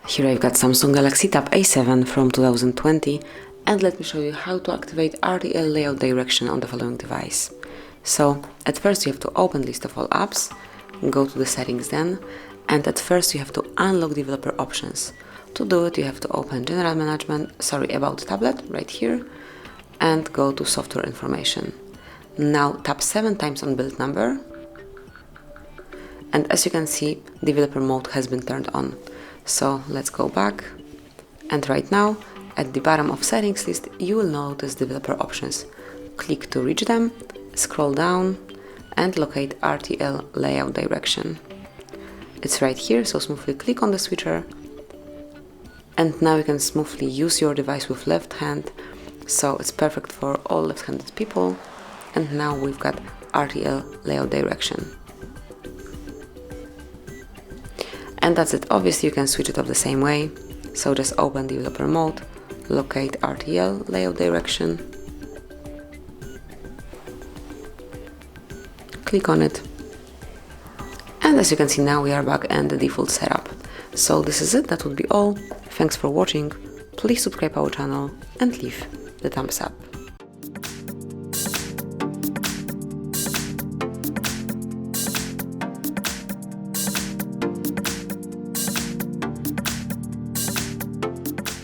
Here I've got Samsung Galaxy Tab A7 from 2020, and let me show you how to activate RTL layout direction on the following device. So at first you have to open list of all apps, go to the settings then, and at first you have to unlock developer options. To do it you have to open general management, about tablet right here, and go to software information. Now tap 7 times on build number, and as you can see, developer mode has been turned on. So let's go back, and right now at the bottom of settings list you will notice developer options. Click to reach them, scroll down and locate RTL layout direction. It's right here, so smoothly click on the switcher, and now you can smoothly use your device with left hand, so it's perfect for all left-handed people. And now we've got RTL layout direction. And that's it. Obviously you can switch it off the same way, so just open developer mode, locate RTL layout direction, click on it, and as you can see now we are back in the default setup. So this is it, that would be all. Thanks for watching, please subscribe our channel and leave the thumbs up.